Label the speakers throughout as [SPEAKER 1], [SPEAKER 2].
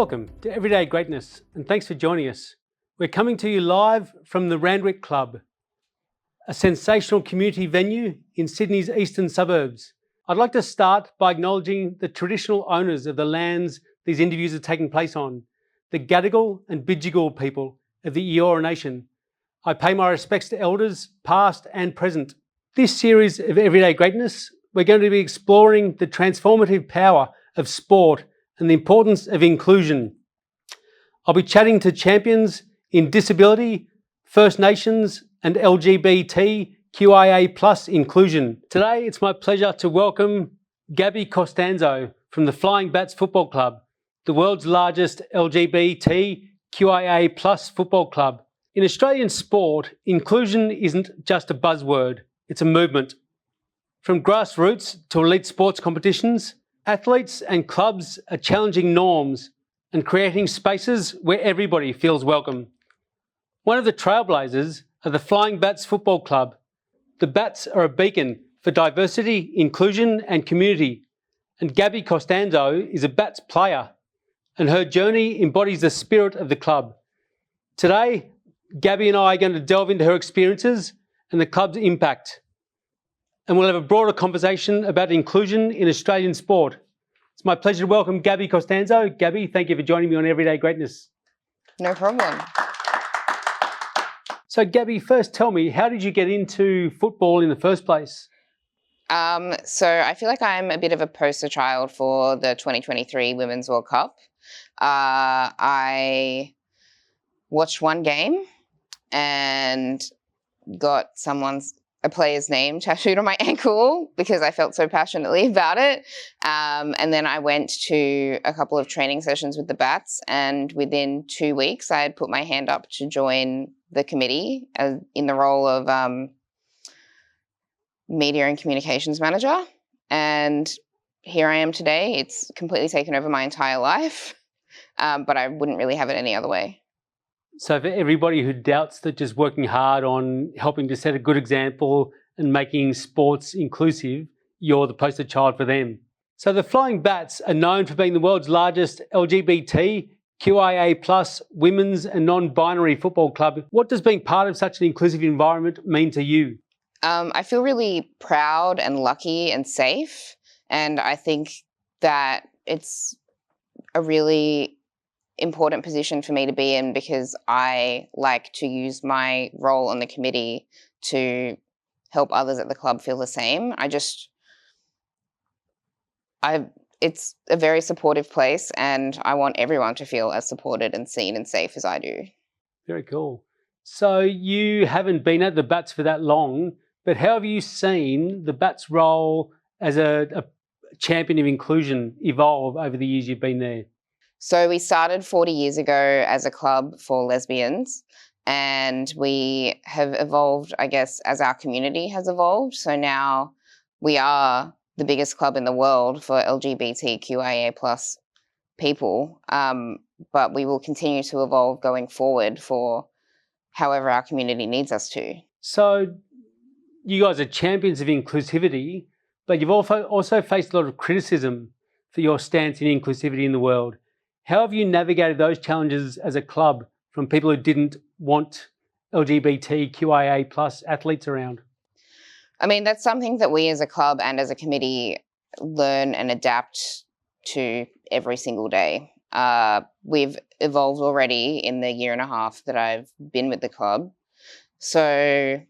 [SPEAKER 1] Welcome to Everyday Greatness, and thanks for joining us. We're coming to you live from the Randwick Club, a sensational community venue in Sydney's eastern suburbs. I'd like to start by acknowledging the traditional owners of the lands these interviews are taking place on, the Gadigal and Bidjigal people of the Eora Nation. I pay my respects to elders, past and present. This series of Everyday Greatness, we're going to be exploring the transformative power of sport and the importance of inclusion. I'll be chatting to champions in disability, First Nations and LGBTQIA+ inclusion. Today, it's my pleasure to welcome Gabby Costanzo from the Flying Bats Football Club, the world's largest LGBTQIA+ football club. In Australian sport, inclusion isn't just a buzzword, it's a movement. From grassroots to elite sports competitions, athletes and clubs are challenging norms and creating spaces where everybody feels welcome. One of the trailblazers are the Flying Bats Football Club. The Bats are a beacon for diversity, inclusion and community. And Gabby Costanzo is a Bats player, and her journey embodies the spirit of the club. Today, Gabby and I are going to delve into her experiences and the club's impact. And we'll have a broader conversation about inclusion in Australian sport. It's my pleasure to welcome Gabby Costanzo. Gabby, thank you for joining me on Everyday Greatness.
[SPEAKER 2] No problem.
[SPEAKER 1] So Gabby, first tell me, how did you get into football in the first place?
[SPEAKER 2] So I feel like I'm a bit of a poster child for the 2023 Women's World Cup. I watched one game and got a player's name tattooed on my ankle because I felt so passionately about it. And then I went to a couple of training sessions with the Bats, and within 2 weeks I had put my hand up to join the committee in the role of media and communications manager. And here I am today. It's completely taken over my entire life, but I wouldn't really have it any other way.
[SPEAKER 1] So for everybody who doubts that just working hard on helping to set a good example and making sports inclusive, you're the poster child for them. So the Flying Bats are known for being the world's largest LGBTQIA+ women's and non-binary football club. What does being part of such an inclusive environment mean to you?
[SPEAKER 2] I feel really proud and lucky and safe. And I think that it's a really important position for me to be in because I like to use my role on the committee to help others at the club feel the same. It's a very supportive place, and I want everyone to feel as supported and seen and safe as I do.
[SPEAKER 1] Very cool. So you haven't been at the Bats for that long, but how have you seen the Bats' role as a champion of inclusion evolve over the years you've been there?
[SPEAKER 2] So we started 40 years ago as a club for lesbians, and we have evolved, I guess, as our community has evolved. So now we are the biggest club in the world for LGBTQIA+ people, but we will continue to evolve going forward for however our community needs us to.
[SPEAKER 1] So you guys are champions of inclusivity, but you've also faced a lot of criticism for your stance in inclusivity in the world. How have you navigated those challenges as a club from people who didn't want LGBTQIA+ athletes around?
[SPEAKER 2] I mean, that's something that we as a club and as a committee learn and adapt to every single day. We've evolved already in the year and a half that I've been with the club. So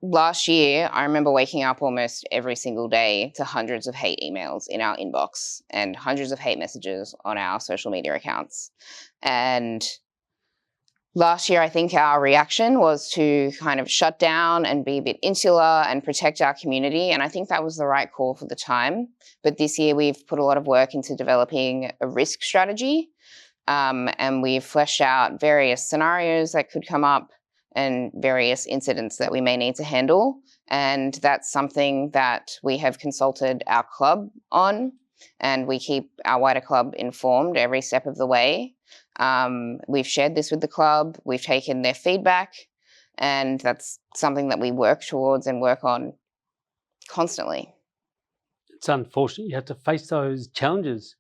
[SPEAKER 2] last year, I remember waking up almost every single day to hundreds of hate emails in our inbox and hundreds of hate messages on our social media accounts. And last year, I think our reaction was to kind of shut down and be a bit insular and protect our community. And I think that was the right call for the time. But this year, we've put a lot of work into developing a risk strategy. And we've fleshed out various scenarios that could come up and various incidents that we may need to handle. And that's something that we have consulted our club on, and we keep our wider club informed every step of the way. We've shared this with the club, we've taken their feedback, and that's something that we work towards and work on constantly.
[SPEAKER 1] It's unfortunate you have to face those challenges.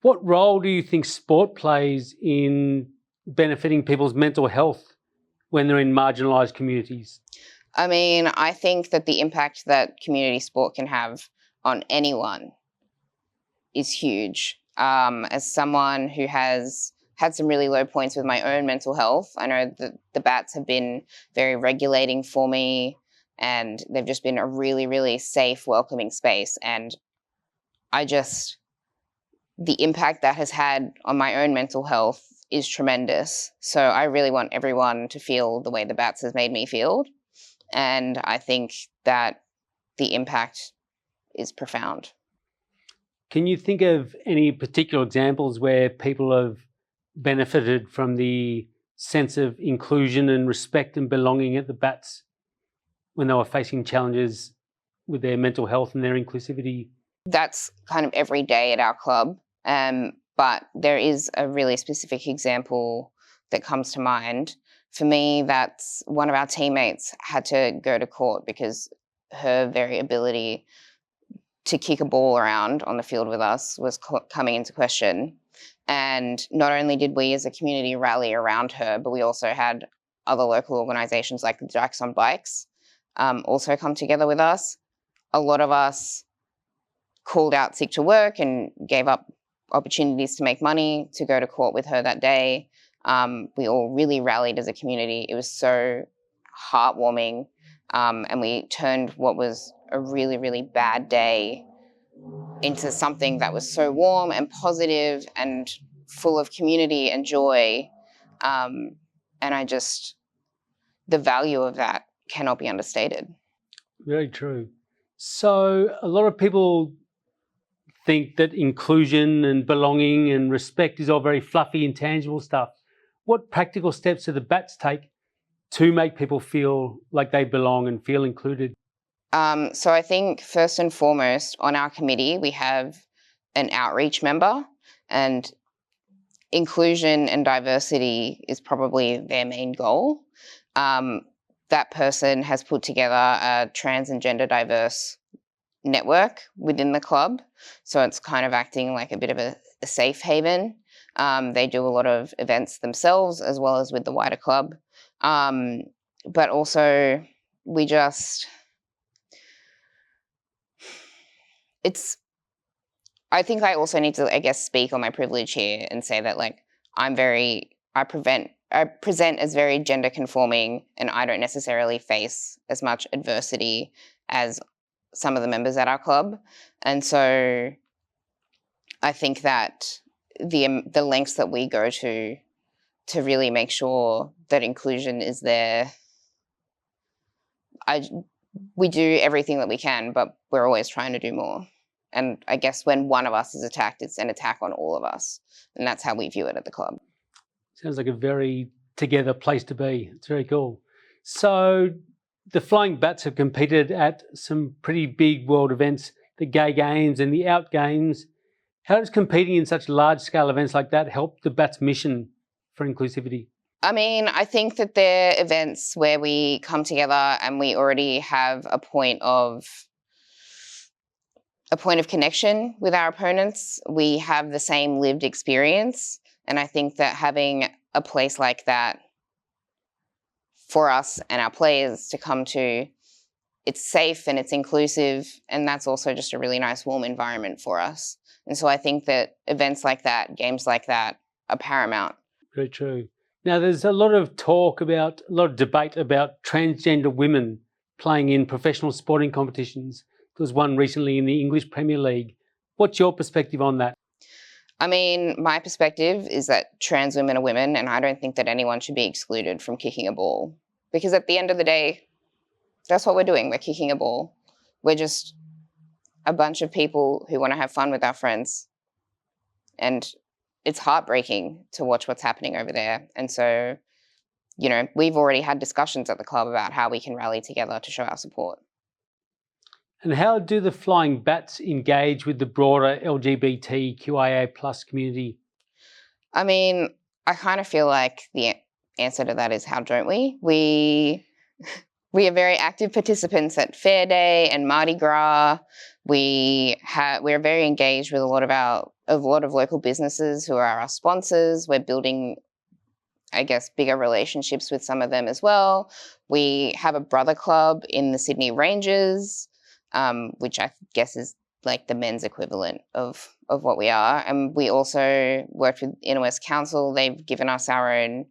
[SPEAKER 1] What role do you think sport plays in benefiting people's mental health when they're in marginalised communities?
[SPEAKER 2] I mean, I think that the impact that community sport can have on anyone is huge. As someone who has had some really low points with my own mental health, I know that the Bats have been very regulating for me, and they've just been a really, really safe, welcoming space. And the impact that has had on my own mental health is tremendous. So I really want everyone to feel the way the Bats has made me feel. And I think that the impact is profound.
[SPEAKER 1] Can you think of any particular examples where people have benefited from the sense of inclusion and respect and belonging at the Bats when they were facing challenges with their mental health and their inclusivity?
[SPEAKER 2] That's kind of every day at our club. But there is a really specific example that comes to mind. For me, that's one of our teammates had to go to court because her very ability to kick a ball around on the field with us was coming into question. And not only did we as a community rally around her, but we also had other local organisations like the Jacks on Bikes also come together with us. A lot of us called out sick to work and gave up opportunities to make money to go to court with her that day. We all really rallied as a community. It was so heartwarming, and we turned what was a really, really bad day into something that was so warm and positive and full of community and joy. And the value of that cannot be understated.
[SPEAKER 1] Very true. So a lot of people think that inclusion and belonging and respect is all very fluffy and tangible stuff. What practical steps do the Bats take to make people feel like they belong and feel included?
[SPEAKER 2] So I think first and foremost on our committee, we have an outreach member, and inclusion and diversity is probably their main goal. That person has put together a trans and gender diverse network within the club. So it's kind of acting like a bit of a safe haven. They do a lot of events themselves as well as with the wider club. But also I think I also need to, speak on my privilege here and say that I present as very gender conforming, and I don't necessarily face as much adversity as some of the members at our club. And so I think that the lengths that we go to really make sure that inclusion is there, we do everything that we can, but we're always trying to do more. And I guess when one of us is attacked, it's an attack on all of us. And that's how we view it at the club.
[SPEAKER 1] Sounds like a very together place to be. It's very cool. So the Flying Bats have competed at some pretty big world events, the Gay Games and the Out Games. How does competing in such large-scale events like that help the Bats' mission for inclusivity?
[SPEAKER 2] I mean, I think that they're events where we come together and we already have a point of connection with our opponents. We have the same lived experience. And I think that having a place like that for us and our players to come to, it's safe and it's inclusive, and that's also just a really nice, warm environment for us. And so I think that events like that, games like that, are paramount.
[SPEAKER 1] Very true. Now, there's a lot of debate about transgender women playing in professional sporting competitions. There was one recently in the English Premier League. What's your perspective on that?
[SPEAKER 2] I mean, my perspective is that trans women are women, and I don't think that anyone should be excluded from kicking a ball. Because at the end of the day, that's what we're doing. We're kicking a ball. We're just a bunch of people who want to have fun with our friends. And it's heartbreaking to watch what's happening over there. And so, we've already had discussions at the club about how we can rally together to show our support.
[SPEAKER 1] And how do the Flying Bats engage with the broader LGBTQIA plus community?
[SPEAKER 2] I mean, I kind of feel like the answer to that is how don't we? We are very active participants at Fair Day and Mardi Gras. We're very engaged with a lot of our a lot of local businesses who are our sponsors. We're building, I guess, bigger relationships with some of them as well. We have a brother club in the Sydney Rangers, which I guess is like the men's equivalent of what we are. And we also worked with Inner West Council. They've given us our own,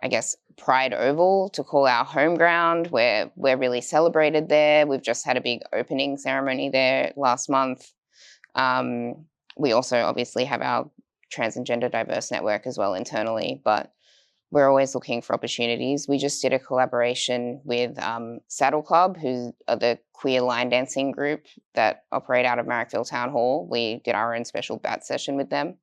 [SPEAKER 2] I guess, Pride Oval to call our home ground, where we're really celebrated there. We've just had a big opening ceremony there last month. We also obviously have our trans and gender diverse network as well internally, but we're always looking for opportunities. We just did a collaboration with Saddle Club, who are the queer line dancing group that operate out of Marrickville Town Hall. We did our own special bat session with them.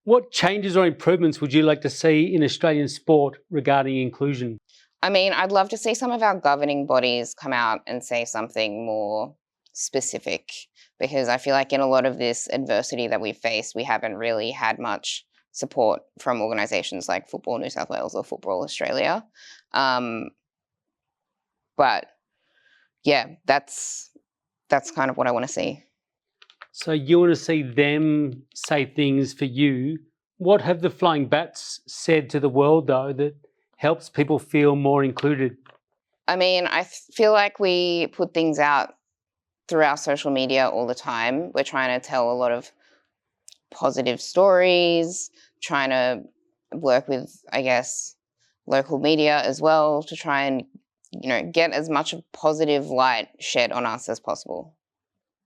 [SPEAKER 1] What changes or improvements would you like to see in Australian sport regarding inclusion?
[SPEAKER 2] I mean, I'd love to see some of our governing bodies come out and say something more specific, because I feel like in a lot of this adversity that we've faced, we haven't really had much support from organisations like Football New South Wales or Football Australia. But yeah, that's kind of what I want to see.
[SPEAKER 1] So you want to see them say things for you. What have the Flying Bats said to the world, though, that helps people feel more included?
[SPEAKER 2] I mean, I feel like we put things out through our social media all the time. We're trying to tell a lot of positive stories, trying to work with, I guess, local media as well to try and, get as much positive light shed on us as possible.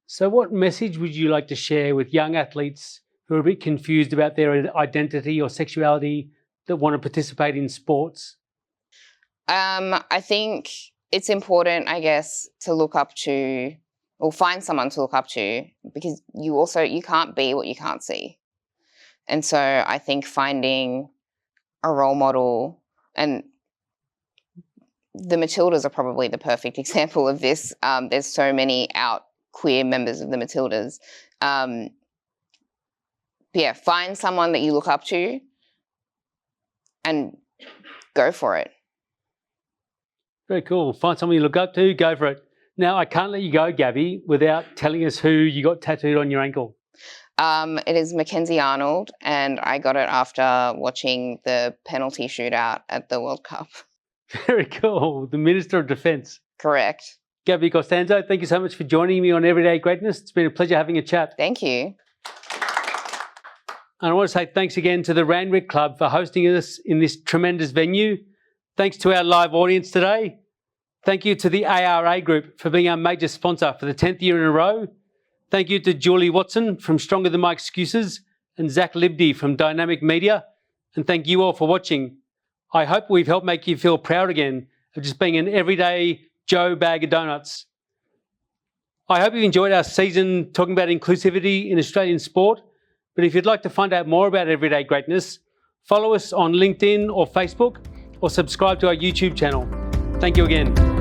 [SPEAKER 1] So what message would you like to share with young athletes who are a bit confused about their identity or sexuality that want to participate in sports?
[SPEAKER 2] I think it's important, I guess, to look up to, or find someone to look up to, because you can't be what you can't see. And so I think finding a role model, and the Matildas are probably the perfect example of this. There's so many out queer members of the Matildas. Find someone that you look up to and go for it.
[SPEAKER 1] Very cool. Find someone you look up to, go for it. Now, I can't let you go, Gabby, without telling us who you got tattooed on your ankle.
[SPEAKER 2] It is Mackenzie Arnold, and I got it after watching the penalty shootout at the World Cup.
[SPEAKER 1] Very cool. The Minister of Defence.
[SPEAKER 2] Correct.
[SPEAKER 1] Gabby Costanzo, thank you so much for joining me on Everyday Greatness. It's been a pleasure having a chat.
[SPEAKER 2] Thank you.
[SPEAKER 1] And I want to say thanks again to the Randwick Club for hosting us in this tremendous venue. Thanks to our live audience today. Thank you to the ARA Group for being our major sponsor for the 10th year in a row. Thank you to Julie Watson from Stronger Than My Excuses and Zach Libdy from Dynamic Media. And thank you all for watching. I hope we've helped make you feel proud again of just being an everyday Joe bag of donuts. I hope you enjoyed our season talking about inclusivity in Australian sport. But if you'd like to find out more about Everyday Greatness, follow us on LinkedIn or Facebook, or subscribe to our YouTube channel. Thank you again.